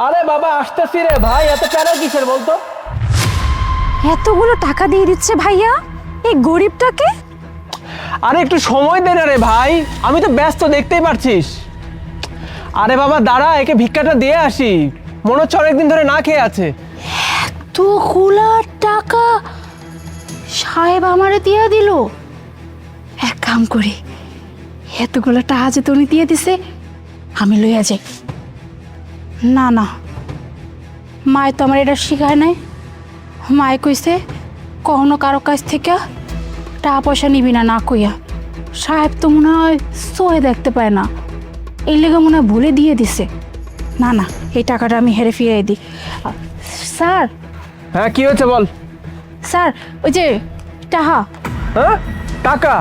আরে বাবা আসতেছি রে ভাই, এত প্যারা কিসের বলতো? এতগুলো টাকা দিয়ে দিচ্ছে ভাইয়া এই গরিবটাকে। আরে একটু সময় দে না রে ভাই, আমি তো ব্যস্ত দেখতেই পারছিস। আরে বাবা দাঁড়া, একে ভিক্ষাটা দিয়ে আসি, মনে হচ্ছে অনেকদিন ধরে না খেয়ে আছে। এতগুলা টাকা সাহেব আমারে দিয়ে দিল। এক কাম করি, এতগুলো টাকা যে তুমি দিয়ে দিছে আমি লইয়া যাই। না না, মায় তো আমার এটা শিখায় নাই। মায় কইছে কখনো কারো কাছ থেকে টাকা পয়সা নিবি না, না কইয়া। সাহেব তো মনে হয় সোয়ে দেখতে পায় না, এই লেগে মনে হয় ভুলে দিয়ে দিছে। না না, এই টাকাটা আমি হেরে ফিরিয়ে দিই। স্যার। হ্যাঁ কি হয়েছে বল। স্যার ওই যে টাকা। হ্যাঁ টাকা?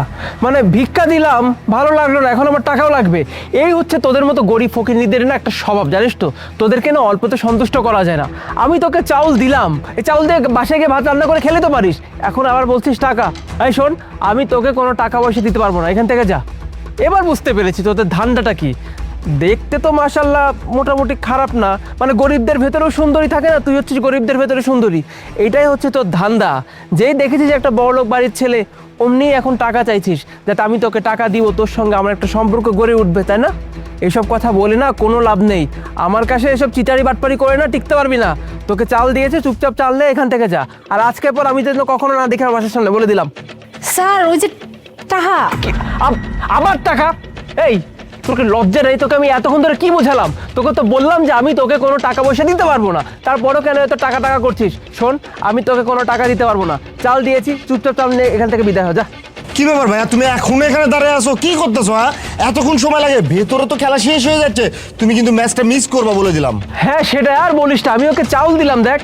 মানে ভিক্ষা দিলাম ভালো লাগলো না, এখন আমার টাকাও লাগবে? এই হচ্ছে তোদের মতো গরিব ফকিরনিদের না একটা স্বভাব, জানিস তো। তোদেরকে না অল্পতে সন্তুষ্ট করা যায় না। আমি তোকে চাউল দিলাম, এই চাউল দিয়ে বাসায় গিয়ে ভাত রান্না করে খেলে তো পারিস, এখন আবার বলছিস টাকা। এই শোন, আমি তোকে কোনো টাকা পয়সা দিতে পারবো না, এখান থেকে যা। এবার বুঝতে পেরেছি তোদের ধান্দাটা কি। দেখতে তো মাশাল্লাহ মোটামুটি খারাপ না, মানে গরিবদের ভেতরেও সুন্দরী থাকে না, তুই হচ্ছিস গরিবদের ভেতরে সুন্দরী। এইটাই হচ্ছে তোর ধান্দা। যেই দেখেছিস একটা বড়লোক বাড়ির ছেলে, অমনি এখন টাকা চাইছিস যাতে আমি তোকে টাকা দিব, তোর সঙ্গে আমার একটা সম্পর্ক গড়ে উঠবে, তাই না? এসব কথা বলে না কোনো লাভ নেই। আমার কাছে এসব চিটারি বাটপারি করে না টিকতে পারবি না। তোকে চাল দিয়েছে, চুপচাপ চাল নে, এখান থেকে যা। আর আজকের পর আমি যেন কখনো না দেখি আমার বাসার সামনে, বলে দিলাম। স্যার ওই যে টাকা। আবার টাকা? এই তোকে লজ্জা নেই? তোকে আমি এতক্ষণ ধরে কি বোঝালাম? তোকে তো বললাম যে আমি তোকে কোনো টাকা পয়সা দিতে পারবো না, তারপরও কেন এত টাকা টাকা করছিস? শোন, আমি তোকে কোনো টাকা দিতে পারবো না, চাল দিয়েছি, চুপচাপ চাল নিয়ে এখান থেকে বিদায় হ, যা। কি ব্যাপার ভাইয়া, তুমি এখন এখানে দাঁড়িয়ে আছো, কি করতেছো? হ্যাঁ, এতক্ষণ সময় লাগে? ভেতরে তো খেলা শেষ হয়ে যাচ্ছে, তুমি কিন্তু ম্যাচটা মিস করবা বলে দিলাম। হ্যাঁ সেটা আর বলিস না, আমি ওকে চাউল দিলাম। দেখ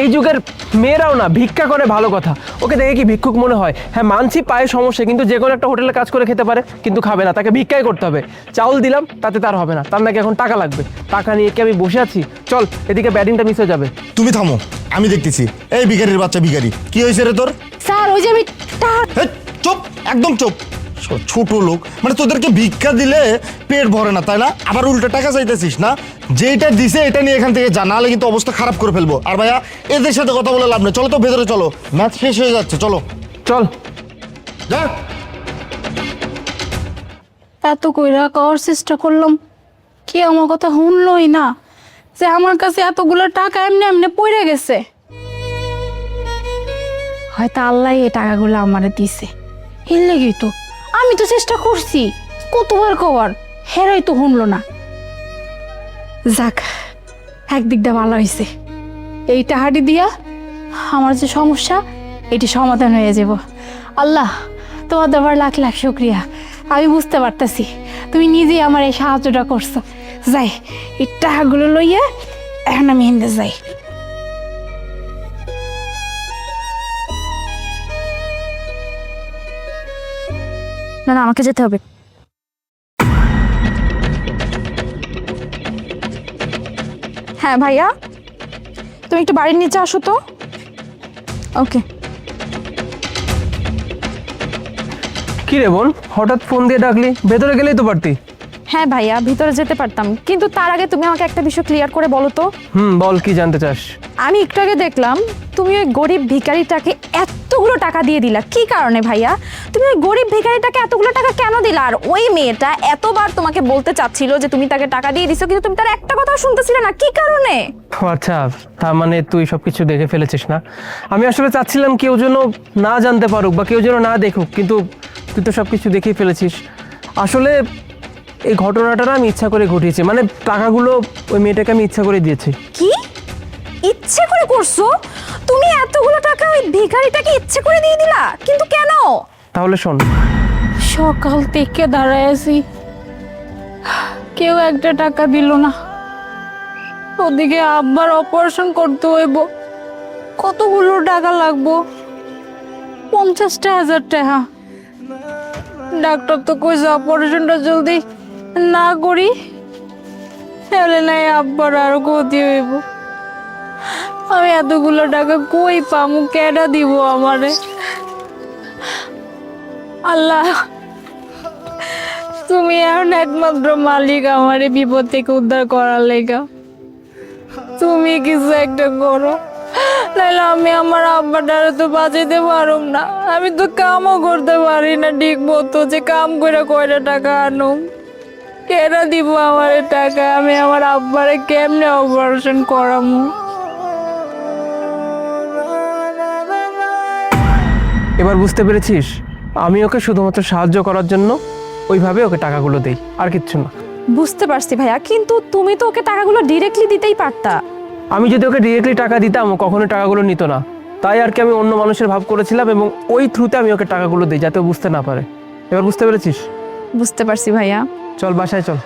এই যুগের মেয়েরাও না ভিক্ষা করে, ভালো কথা। ওকে দেখে কি ভিক্ষুক মনে হয়? হ্যাঁ মানছি পায়ে সমস্যা, কিন্তু যে কোনো একটা হোটেলে কাজ করে খেতে পারে, কিন্তু খাবে না, তাকে ভিক্ষাই করতে হবে। চাউল দিলাম তাতে তার হবে না, তার নাকি এখন টাকা লাগবে। টাকা নিয়ে কি আমি বসে আছি? চল এদিকে ব্যাটিংটা মিস হয়ে যাবে। তুমি থামো, আমি দেখতেছি। এই ভিখারির বাচ্চা ভিখারি, কি হয়েছে রে তোর? স্যার ওই যে আমি টাকা। হেৎ, চুপ, একদম চুপ। ছোট লোক, মানে তোদেরকে ভিক্ষা দিলে পেট ভরে না, তাই না? আবার উল্টো টাকা চাইতেছিস না? যেটা দিছে এটা নিয়ে এখান থেকে যা, নাহলে কিন্তু অবস্থা খারাপ করে ফেলবো। আর ভাইয়া এদের সাথে কথা বলে লাভ নেই, চলো তো ভেতরে চলো, ম্যাচ শেষ হয়ে যাচ্ছে, চলো চল। যা। এত কইরা করার চেষ্টা করলাম, কি আমার কথা শুনলই না, যে আমার কাছে এতগুলো টাকা এমনি এমনি পড়ে গেছে। হয়তো আল্লাহ এই টাকাগুলো আমারে দিছে, এর লেগেই তো আমি তো চেষ্টা করছি কতবার কবার, হেরাই তো শুনলো না। যাক, একদিক দিয়ে ভালো হয়েছে, এই টাকাটি দিয়া আমার যে সমস্যা এটি সমাধান হয়ে যাব। আল্লাহ তোমার দেবার লাখ লাখ শুক্রিয়া। আমি বুঝতে পারতেছি তুমি নিজেই আমার এই সাহায্যটা করছো। যাই, এই টাকাগুলো লইয়া এখন আমি হিন্দে যাই। না না, আমাকে যেতে হবে। হ্যাঁ ভাইয়া, তুমি একটু বাড়ির নিচে আসো তো। ওকে। কি রে বোন, হঠাৎ ফোন দিয়ে ডাকলি? ভেতরে গেলেই তো পারতি। হ্যাঁ ভাইয়া, ভিতরে যেতে পারতাম, কিন্তু তার আগে তুমি আমাকে একটা বিষয় ক্লিয়ার করে বলো তো। বল, কি জানতে চাস? আমি একটু আগে দেখলাম তুমি ওই গরিব ভিখারিটাকে এতগুলো টাকা দিয়ে দিলা, কি কারণে ভাইয়া? তুমি ওই গরিব ভিখারিটাকে এতগুলো টাকা কেন দিলা? আর ওই মেয়েটা এতবার তোমাকে বলতে চাচ্ছিল যে তুমি তাকে টাকা দিয়ে দিছো, কিন্তু তুমি তার একটা কথাও শুনতেছিলে না, কি কারণে? ও আচ্ছা, তার মানে তুই সবকিছু দেখে ফেলেছিস না? আমি আসলে চাচ্ছিলাম কেউ যেন না জানতে পারুক বা কেউ যেন না দেখুক, কিন্তু তুই তো সবকিছু দেখেই ফেলেছিস। আসলে এই ঘটনাটা না আমি ইচ্ছা করে ঘটিয়েছি, মানে টাকাগুলো ওই মেয়েটাকে আমি ইচ্ছা করে দিয়েছি। কি ইচ্ছে করে করছো? তুমি এতগুলো টাকা ওই ভিখারিটাকে ইচ্ছে করে দিয়ে দিলা, কিন্তু কেন? তাহলে শোন, সকাল থেকে দাঁড়ায় আছি, কেউ একটা টাকা দিল না। ওদিকে আব্বার অপারেশন করতে হইব, কতগুলো টাকা লাগবো? 50,000 টাকা। ডাক্তার তো কইছে অপারেশনটা জলদি না করি তাহলে নাই আব্বার আরো ক্ষতি হইব। আমি এতগুলো টাকা কই পামু, কেডা দিব আমারে? আল্লাহ তুমি এখন একমাত্র মালিক আমারে বিপদ থেকে উদ্ধার করার লেগা। তুমি কিছু একটা করো, নাহলে আমি আমার আব্বাটারে তো বাঁচাইতে পারুম না। আমি তো কামও করতে পারি না ঠিক মতো, যে কাম করে কয়টা টাকা আনুম। কেনা দিব আমার টাকা? আমি আমার আব্বারে কেমনে অপারেশন করামু? এবার বুঝতে পেরেছিস? আমি ওকে শুধুমাত্র সাহায্য করার জন্য ওইভাবে ওকে টাকাগুলো দেই, আর কিচ্ছু না। বুঝতে পারছি ভাইয়া, কিন্তু তুমি তো ওকে টাকাগুলো ডিরেক্টলি দিতেই পারতা। আমি যদি ওকে ডিরেক্টলি টাকা দিতাম ও কখনো টাকাগুলো নিত না, তাই আর কি আমি অন্য মানুষের ভাব করেছিলাম এবং ওই থ্রুতে আমি ওকে টাকাগুলো দিই যাতে ও বুঝতে না পারে। এবার বুঝতে পেরেছিস? বুঝতে পারছি ভাইয়া। চল বাসায় চল।